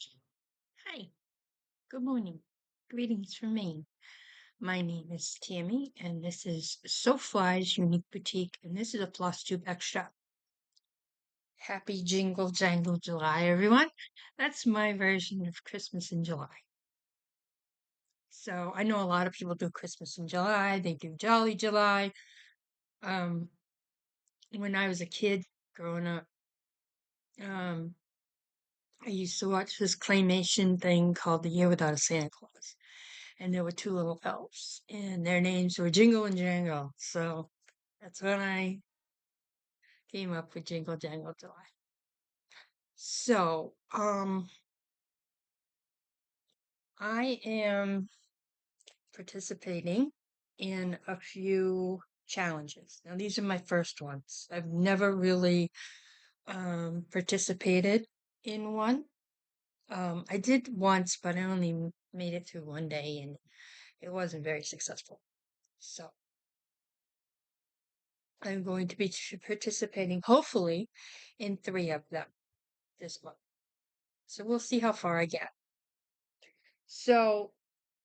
Hi, good morning. Greetings from Maine. My name is Tammy, and this is Sewfly's Unique Boutique, and this is a FlossTube Extra. Happy Jingle Jangle July, everyone. That's my version of Christmas in July. So I know a lot of people do Christmas in July, they do Jolly July. When I was a kid growing up, um, I used to watch this claymation thing called The Year Without a Santa Claus. And there were two little elves, and their names were Jingle and Jangle. So that's when I came up with Jingle Jangle July. So, I am participating in a few challenges. Now, these are my first ones. I've never really participated in one. I did once, but I only made it through one day, and it wasn't very successful. So, I'm going to be participating, hopefully, in 3 of them this month. So we'll see how far I get. So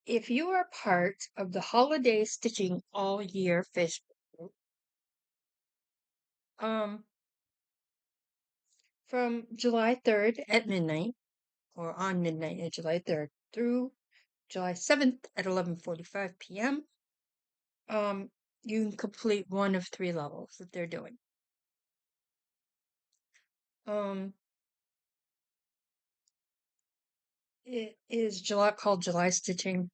if you are part of the Holiday Stitching All Year Facebook group, from July 3rd at midnight, or on midnight at July 3rd, through July 7th at 11:45 p.m., you can complete one of 3 levels that they're doing. It is called July Stitching,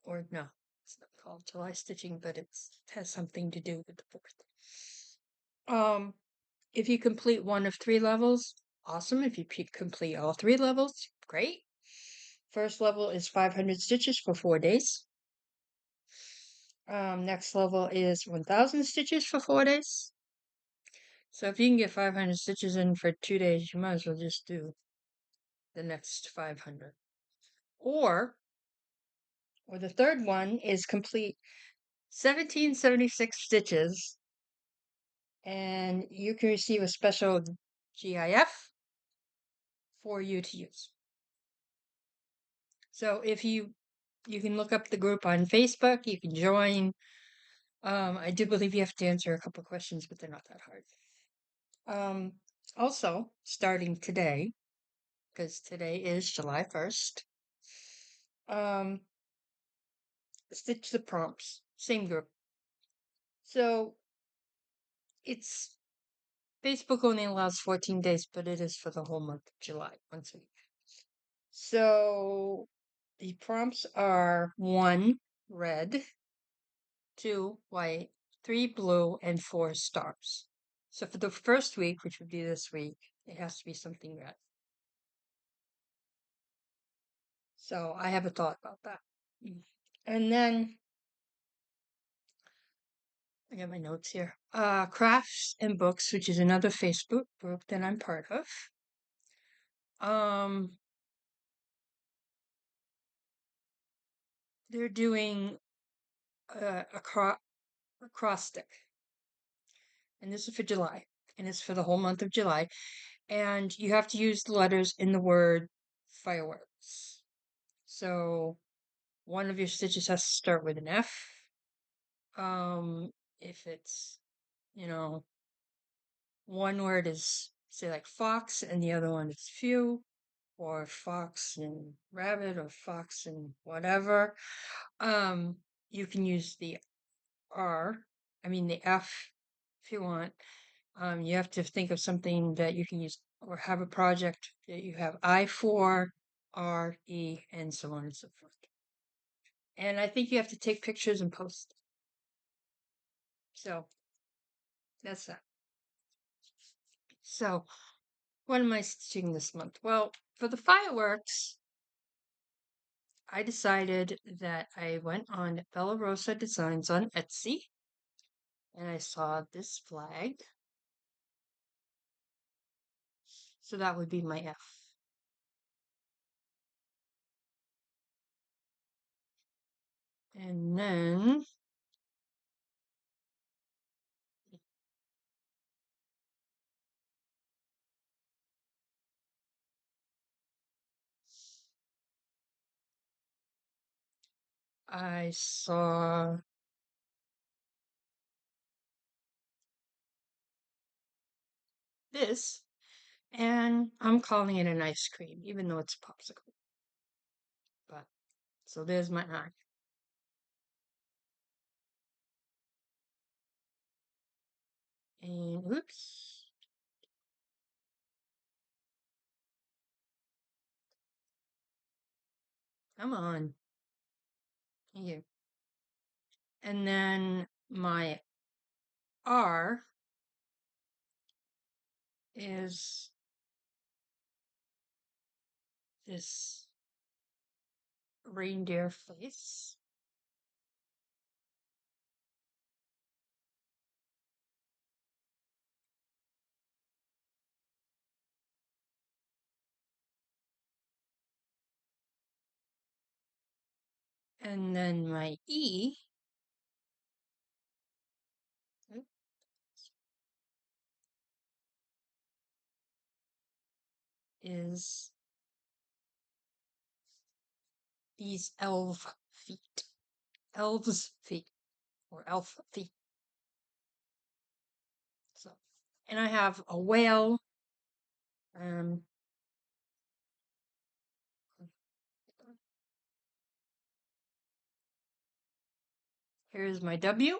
or no, it's not called July Stitching, but it has something to do with the 4th. If you complete one of 3 levels, awesome. If you complete all 3 levels, great. First level is 500 stitches for 4 days. Next level is 1,000 stitches for 4 days. So if you can get 500 stitches in for 2 days, you might as well just do the next 500. Or the third one is complete 1776 stitches, and you can receive a special GIF for you to use. So if you can look up the group on Facebook, you can join. I do believe you have to answer a couple questions, but they're not that hard. Also, starting today, because today is July 1st, stitch the prompts, same group. So it's Facebook only allows 14 days, but it is for the whole month of July, once a week. So the prompts are 1 red, 2 white, 3 blue, and 4 stars. So for the first week, which would be this week, it has to be something red. So I have a thought about that. And then I got my notes here. Crafts and Books, which is another Facebook group that I'm part of. They're doing a cross stick. And this is for July. And it's for the whole month of July. And you have to use the letters in the word fireworks. So one of your stitches has to start with an F. If it's, one word is, say, like fox, and the other one is few, or fox and rabbit, or fox and whatever, you can use the F if you want. You have to think of something that you can use, or have a project that you have I for, R, E, and so on and so forth. And I think you have to take pictures and post. So that's that. So what am I stitching this month? Well, for the fireworks, I decided that I went on BellaRose Designs on Etsy, and I saw this flag. So that would be my F. And then I saw this, and I'm calling it an ice cream, even though it's a popsicle. But so there's my eye. And oops. Come on. Here. And then my R is this reindeer face. And then my E is these elf feet. Elves feet. Or elf feet. So, and I have a whale. Um, Here's my W.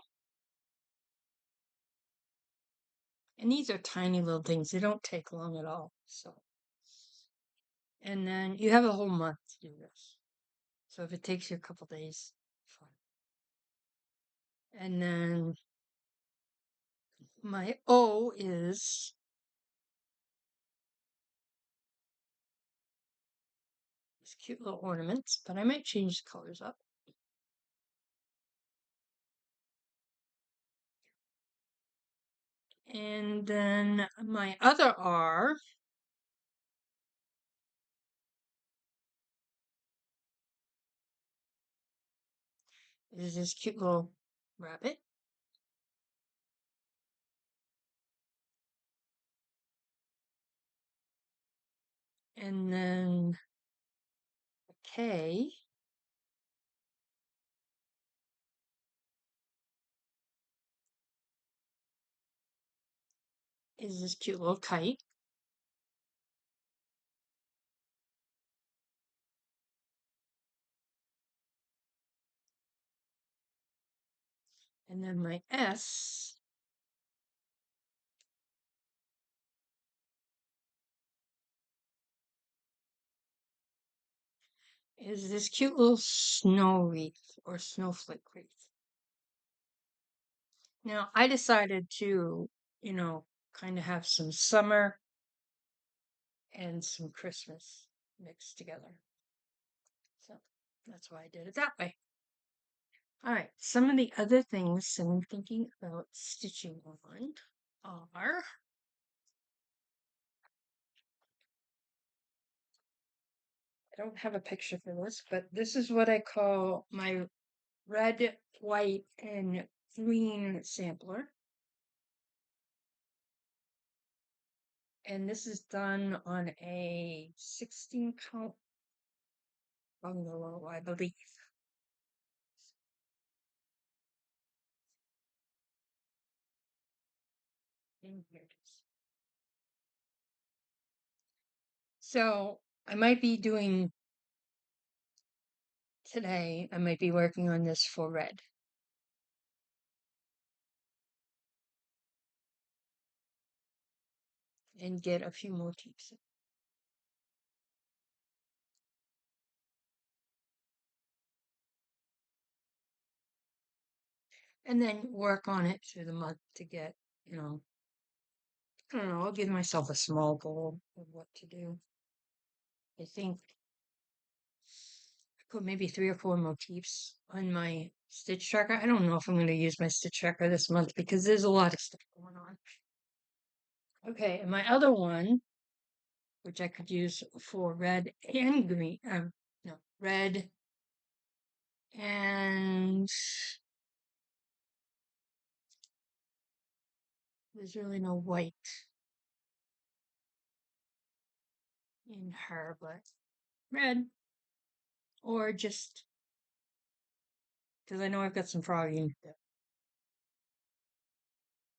And these are tiny little things. They don't take long at all. So, and then you have a whole month to do this. So if it takes you a couple days, fine. And then my O is these cute little ornaments, but I might change the colors up. And then my other R is this cute little rabbit. And then a K is this cute little kite. And then my S is this cute little snow wreath or snowflake wreath. Now, I decided to, kind of have some summer and some Christmas mixed together. So that's why I did it that way. All right, some of the other things I'm thinking about stitching on are I don't have a picture for this, but this is what I call my red, white, and green sampler. And this is done on a 16 count bungalow, I believe. And here it is. So I might be doing today, I might be working on this for red. And get a few motifs. And then work on it through the month to get, I don't know, I'll give myself a small goal of what to do. I think I put maybe 3 or 4 motifs on my stitch tracker. I don't know if I'm going to use my stitch tracker this month because there's a lot of stuff going on. Okay, and my other one, which I could use for red and green, no, red and there's really no white in her, but red or just because I know I've got some frogging.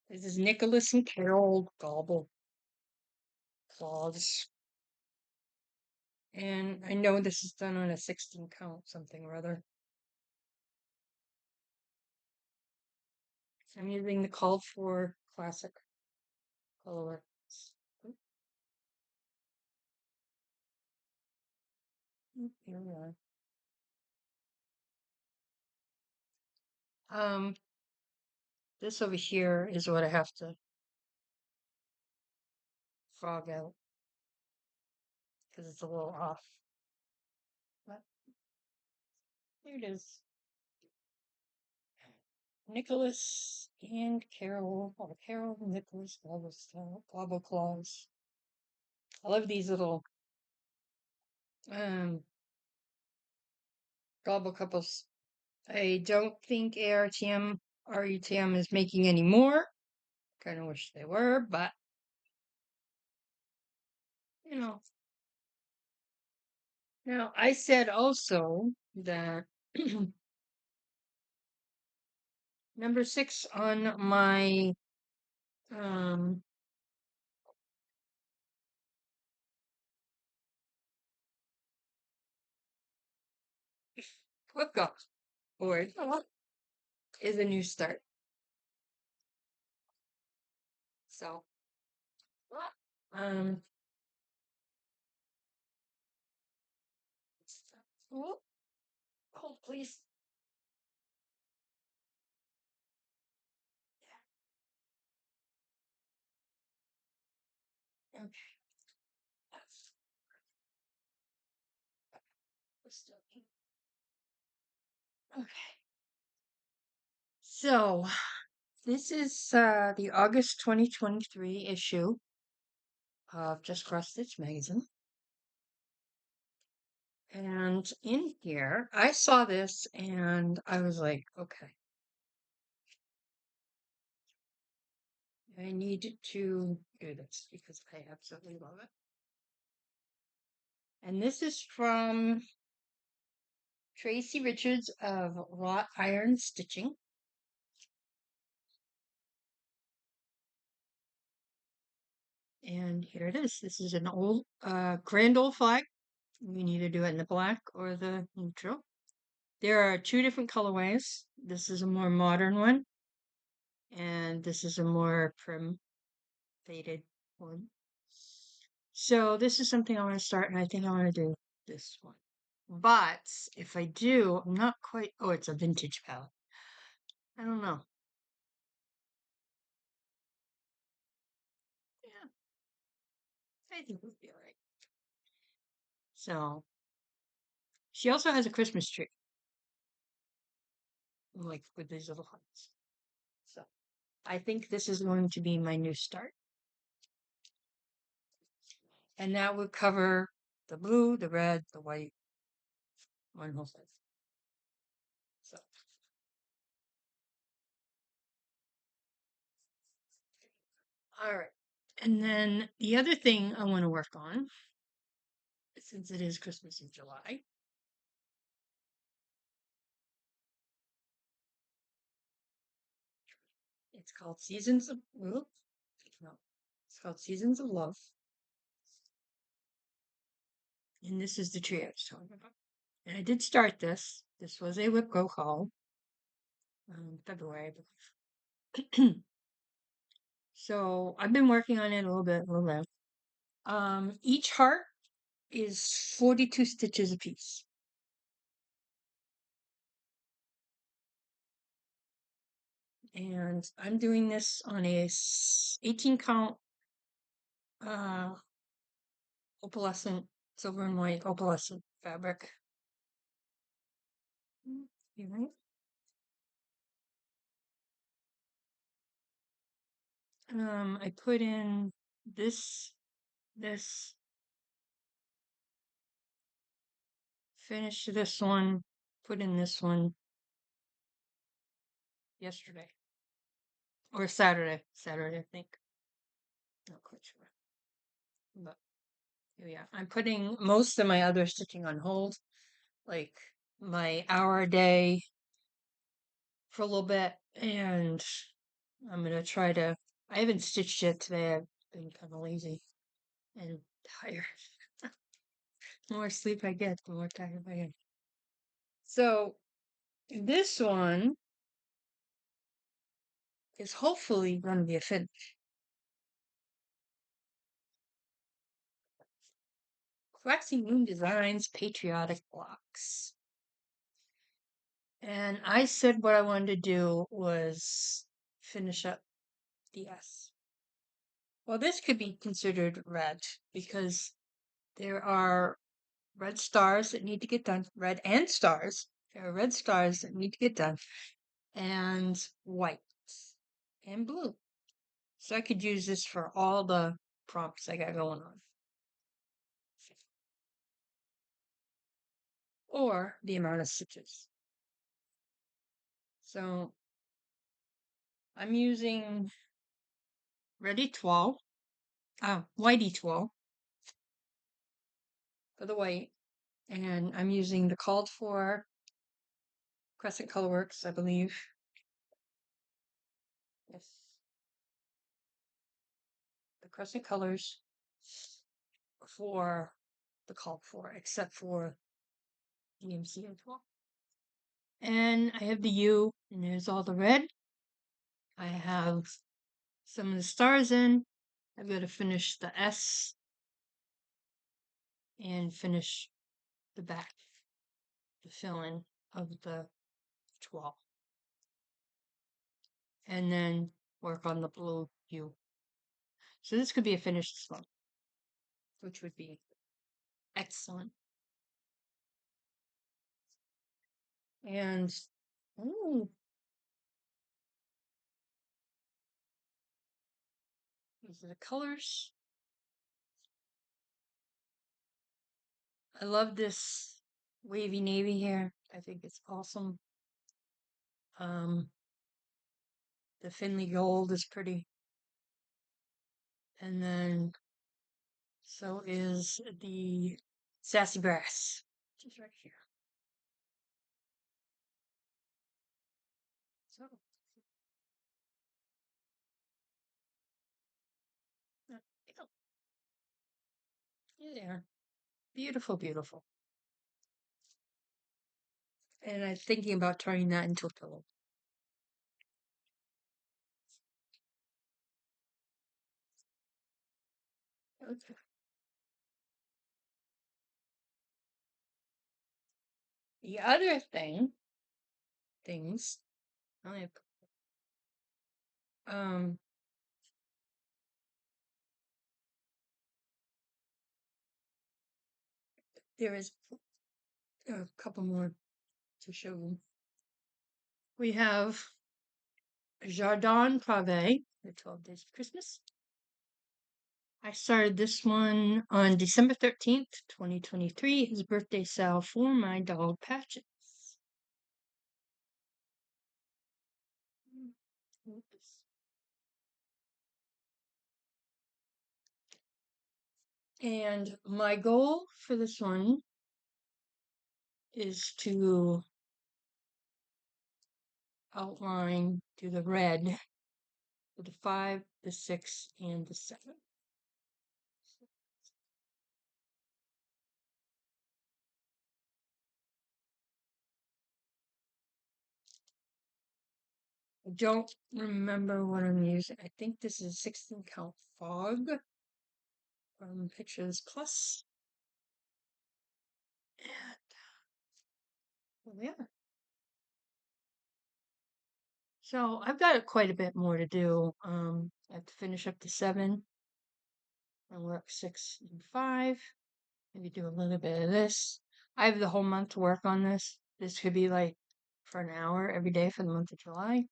This is Nicholas and Carol Gobble Claws. And I know this is done on a 16 count something or other. I'm using the called for classic color. Here we are. This over here is what I have to frog out because it's a little off. But here it is. Nicholas and Carol, or Carol and Nicholas Gobble Claws. I love these little gobble couples. I don't think RETM is making any more. Kind of wish they were, but you know. Now I said also that number 6 on my um flip go board is a new start. So um oh, hold please. Okay. Okay. So this is the August 2023 issue of Just Cross Stitch magazine. And in here, I saw this and I was like, okay, I need to do this because I absolutely love it. And this is from Tracy Richards of Wrought Iron Stitching. And here it is. This is an old, grand old flag. You can either do it in the black or the neutral. There are 2 different colorways. This is a more modern one, and this is a more prim faded one. So this is something I want to start, and I think I want to do this one. But if I do, I'm not quite. Oh, it's a vintage palette. I don't know. Yeah, I think we'll be all right. So she also has a Christmas tree, like with these little hearts. So I think this is going to be my new start. And that would cover the blue, the red, the white, one whole set. So all right. And then the other thing I want to work on, since it is Christmas in July, it's called Seasons of no, it's called Seasons of Love. And this is the tree I was talking about. And I did start this. This was a whip go haul. February, I believe. So I've been working on it a little bit. Each heart is 42 stitches a piece. And I'm doing this on a 18 count opalescent, silver and white opalescent fabric. You right? I put in this, finished this one, put in this one yesterday. Or Saturday, I think. Not quite sure. But yeah, I'm putting most of my other stitching on hold. Like my hour a day for a little bit, and I'm gonna try to. I haven't stitched yet today. I've been kind of lazy and tired. The more sleep I get, the more tired I get. So this one is hopefully going to be a finish. Waxing Moon Designs Patriotic Blocks. And I said what I wanted to do was finish up the S. Well, this could be considered red because there are red stars that need to get done, red and stars. There are red stars that need to get done, and white and blue. So I could use this for all the prompts I got going on. Or the amount of stitches. So I'm using red etoile, white etoile for the white, and I'm using the called for Crescent Colorworks, I believe. Yes, the Crescent colors for the called for, except for DMC etoile. And I have the U, and there's all the red. I have some of the stars in. I've got to finish the S and finish the back, the fill-in of the 12. And then work on the blue U. So this could be a finished slope, which would be excellent. And ooh, these are the colors. I love this wavy navy here. I think it's awesome. The Finley gold is pretty. And then so is the sassy brass, which is right here. So here they are. Beautiful, beautiful. And I'm thinking about turning that into a pillow. Okay. The other things, I only have, there is a couple more to show you. We have Jardin Prive, the 12 Days of Christmas. I started this one on December 13th, 2023, his birthday sale for my dog Patches. Oops. And my goal for this one is to outline, do the red for the 5, the 6, and the 7. I don't remember what I'm using. I think this is 16 count fog from Pictures Plus. And well, yeah. So I've got quite a bit more to do. I have to finish up the 7 and work 6 and 5. Maybe do a little bit of this. I have the whole month to work on this. This could be like for an hour every day for the month of July.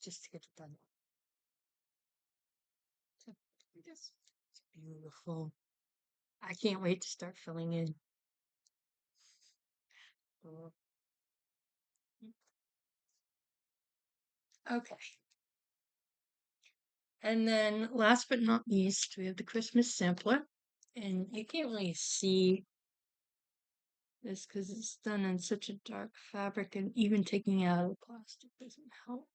Just to get it done. So, it's beautiful. I can't wait to start filling in. Okay. And then last but not least, we have the Christmas sampler. And you can't really see this because it's done in such a dark fabric, and even taking out the plastic doesn't help.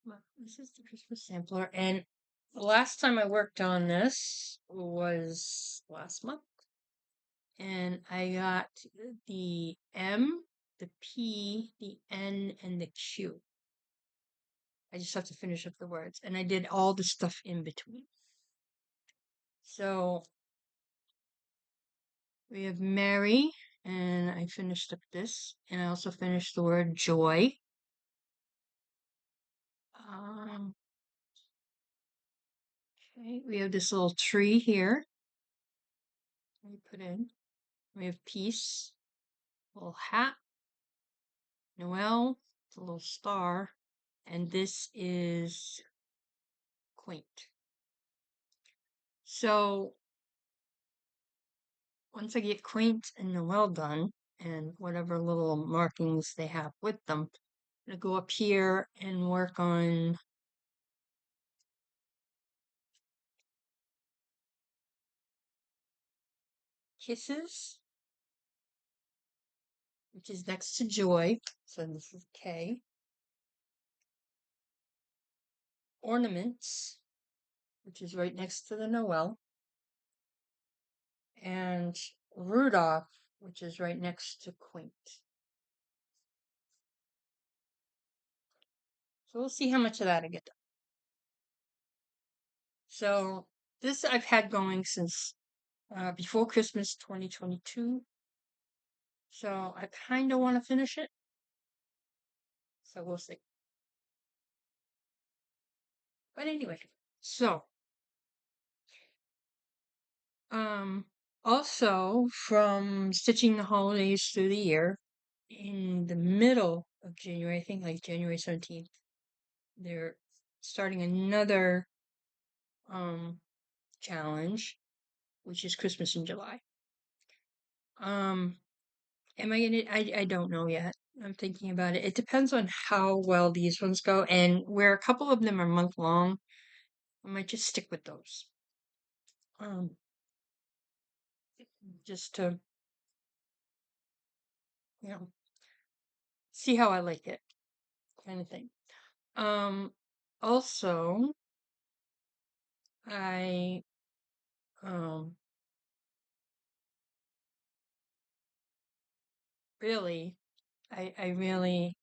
But this is the Christmas sampler, and the last time I worked on this was last month, and I got the M, the P, the N, and the Q. I just have to finish up the words, and I did all the stuff in between. So we have Mary, and I finished up this, and I also finished the word joy. Okay, we have this little tree here. We put in. We have peace, little hat, Noel, it's a little star, and this is quaint. So once I get quaint and Noel done, and whatever little markings they have with them, I'm gonna go up here and work on kisses, which is next to joy. So this is K. Ornaments, which is right next to the Noel. And Rudolph, which is right next to quaint. So we'll see how much of that I get done. So this I've had going since before Christmas 2022. So I kind of want to finish it. So we'll see. But anyway, so also from stitching the holidays through the year, in the middle of January, I think like January 17th, they're starting another challenge, which is Christmas in July. Am I gonna? I don't know yet. I'm thinking about it. It depends on how well these ones go, and where a couple of them are month long, I might just stick with those. Just to you know see how I like it, kind of thing. Also, I really, I really,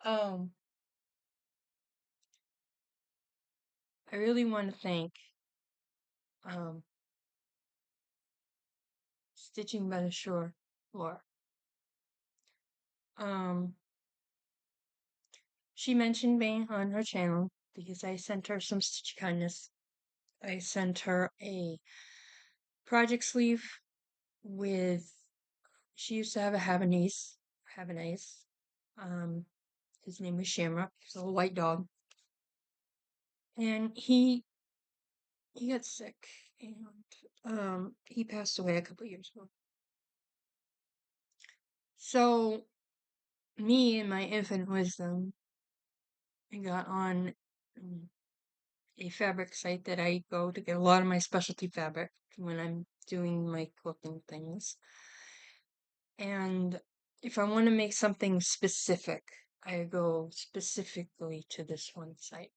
um, I really want to thank Stitching by the Shore, Laura. She mentioned me on her channel because I sent her some Stitch kindness. I sent her a project sleeve with, she used to have a Havanese. His name was Shamrock. He's a little white dog. And he got sick, and he passed away a couple years ago. So me and my infinite wisdom, I got on a fabric site that I go to get a lot of my specialty fabric when I'm doing my quilting things. And if I want to make something specific, I go specifically to this one site.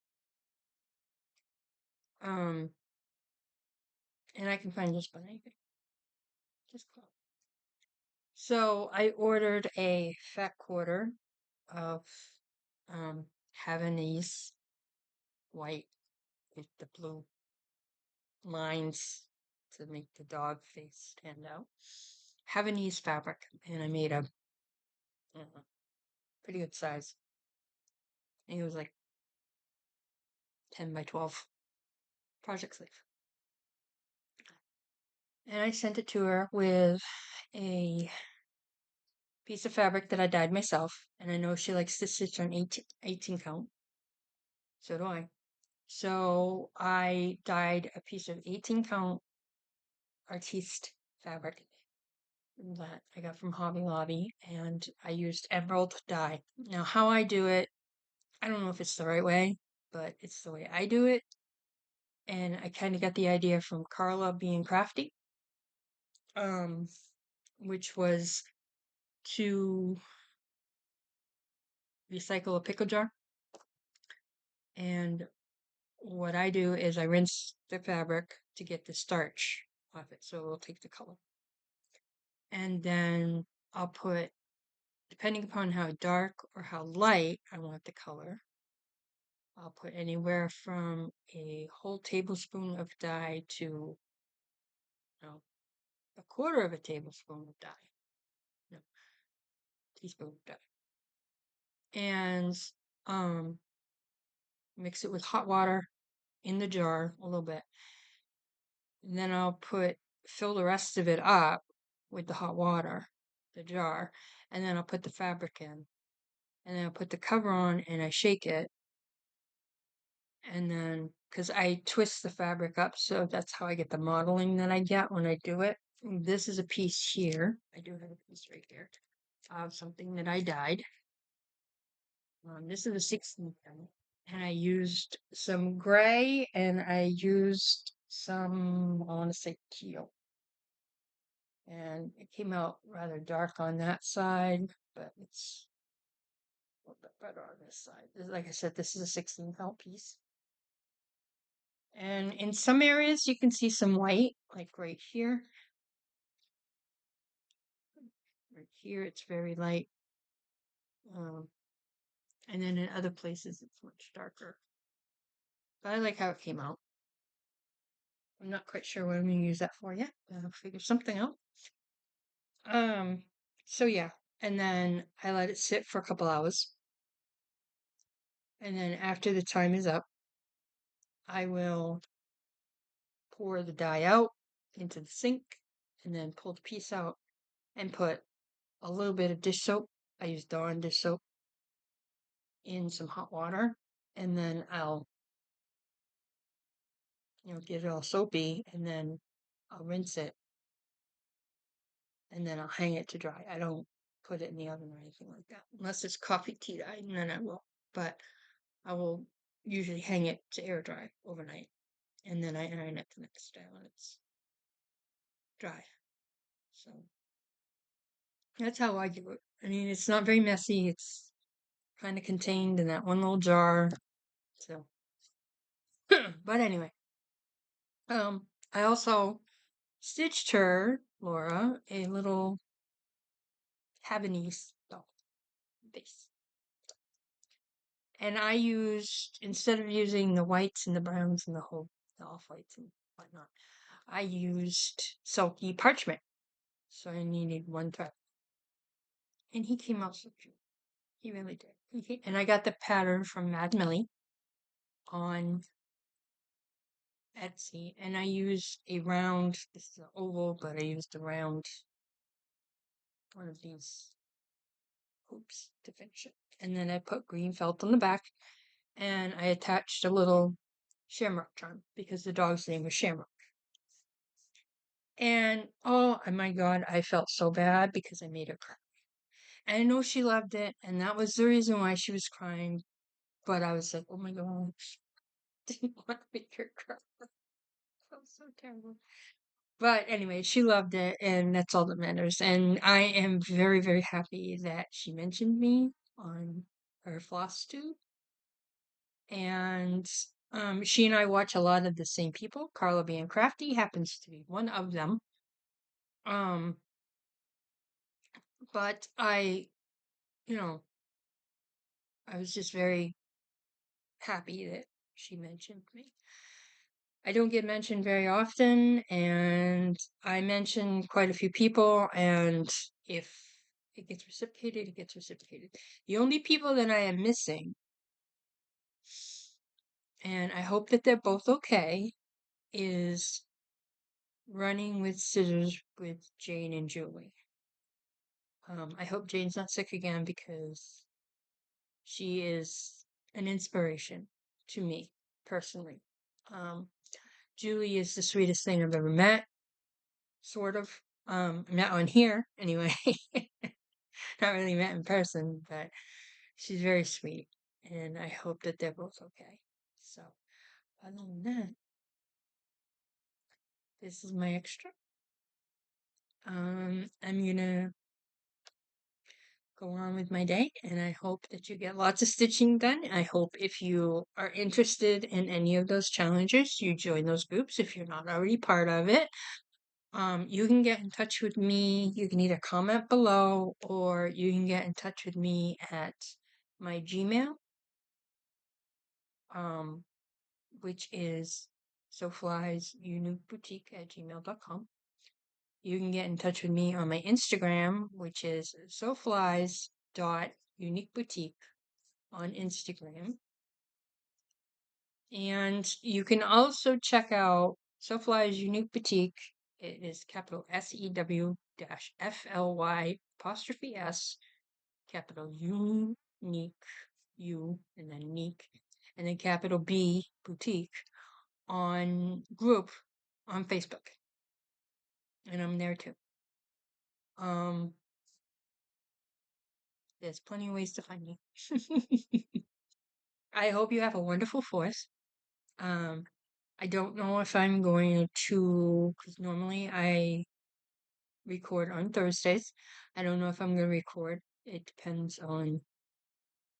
And I can find just about anything. Just cool. So I ordered a fat quarter of Havanese white with the blue lines to make the dog face stand out. Havanese fabric, and I made a pretty good size. I think it was like 10 by 12 project sleeve. And I sent it to her with a piece of fabric that I dyed myself, and I know she likes to stitch on 18 count. So do I. So I dyed a piece of 18 count artiste fabric that I got from Hobby Lobby, and I used emerald dye. Now, how I do it, I don't know if it's the right way, but it's the way I do it. and I kind of got the idea from Carla being crafty, um, which was to recycle a pickle jar. And what I do is I rinse the fabric to get the starch off it, so it'll take the color. And then I'll put, depending upon how dark or how light I want the color, I'll put anywhere from a whole tablespoon of dye to, no, a quarter of a tablespoon of dye. No, teaspoon of dye. And mix it with hot water in the jar a little bit. And then I'll fill the rest of it up with the hot water, the jar, and then I'll put the fabric in. And then I'll put the cover on and I shake it. And then, because I twist the fabric up, so that's how I get the modeling that I get when I do it. And this is a piece here. I do have a piece right here of something that I dyed. This is a 16 count. And I used some gray and I used some, I want to say teal. And it came out rather dark on that side, but it's a little bit better on this side. Like I said, this is a 16 count piece. And in some areas you can see some white, like right here. Right here it's very light. And then in other places it's much darker. But I like how it came out. I'm not quite sure what I'm going to use that for yet. I'll figure something out. So yeah, and then I let it sit for a couple hours. And then after the time is up, I will pour the dye out into the sink and then pull the piece out and put a little bit of dish soap. I use Dawn dish soap in some hot water, and then I'll get it all soapy, and then I'll rinse it, and then I'll hang it to dry. I don't put it in the oven or anything like that, unless it's coffee tea dye, and then I will. But I will usually hang it to air dry overnight, and then I iron it the next day when it's dry. So that's how I do it. I mean, it's not very messy. It's kind of contained in that one little jar. So, but anyway, I also stitched her, Laura, a little Havanese doll base. And I used, instead of using the whites and the browns and the off-whites and whatnot, I used silky parchment. So I needed one thread. And he came out so cute. He really did. And I got the pattern from Mad Millie on Etsy. And I used a round, this is an oval, but I used a round one of these hoops to finish it. And then I put green felt on the back. And I attached a little shamrock charm because the dog's name was Shamrock. And oh my god, I felt so bad because I made her cry. And I know she loved it, and that was the reason why she was crying. But I was like, oh my god, didn't want to make her cry. That was so terrible. But anyway, she loved it, and that's all that matters. And I am very, very happy that she mentioned me on her FlossTube. And she and I watch a lot of the same people. Carla being crafty happens to be one of them. But I was just very happy that she mentioned me. I don't get mentioned very often, and I mention quite a few people, and if it gets reciprocated, it gets reciprocated. The only people that I am missing, and I hope that they're both okay, is running with scissors with Jane and Julie. I hope Jane's not sick again because she is an inspiration to me personally. Julie is the sweetest thing I've ever met, sort of. Not on here, anyway. Not really met in person, but she's very sweet, and I hope that they're both okay. So, other than that, This is my extra. I'm gonna go on with my day, and I hope that you get lots of stitching done. I hope if you are interested in any of those challenges, you join those groups if you're not already part of it. You can get in touch with me. You can either comment below or you can get in touch with me at my Gmail, um, which is sewflysuniqueboutique@gmail.com. You can get in touch with me on my Instagram, which is sewflys.uniqueboutique on Instagram. And you can also check out Sewfly's Unique Boutique. It is capital SEW dash FLY apostrophe S, capital Unique, U, and then Unique, and then capital B, Boutique, on group on Facebook. And I'm there too. There's plenty of ways to find me. I hope you have a wonderful 4th. I don't know if I'm going to, because normally I record on Thursdays. I don't know if I'm going to record. It depends on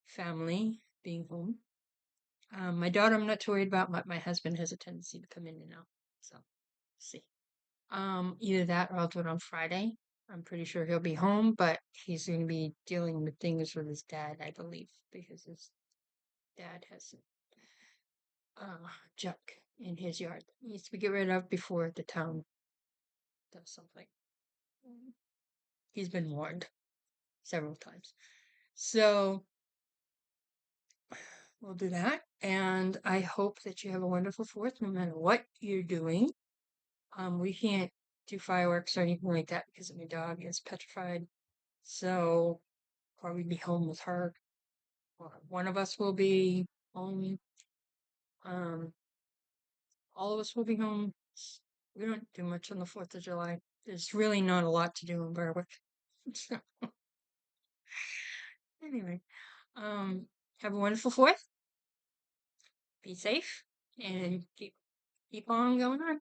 family being home. My daughter, I'm not too worried about, but my husband has a tendency to come in and out. So, see. Either that or I'll do it on Friday. I'm pretty sure he'll be home, but he's going to be dealing with things with his dad, I believe, because his dad has junk in his yard that needs to be get rid of before the town does something. He's been warned several times. So we'll do that. And I hope that you have a wonderful 4th, no matter what you're doing. We can't do fireworks or anything like that because my dog is petrified. So probably be home with her. Or one of us will be home. Um, all of us will be home. We don't do much on the 4th of July. There's really not a lot to do in Berwick. So, anyway, have a wonderful 4th. Be safe and keep on going on.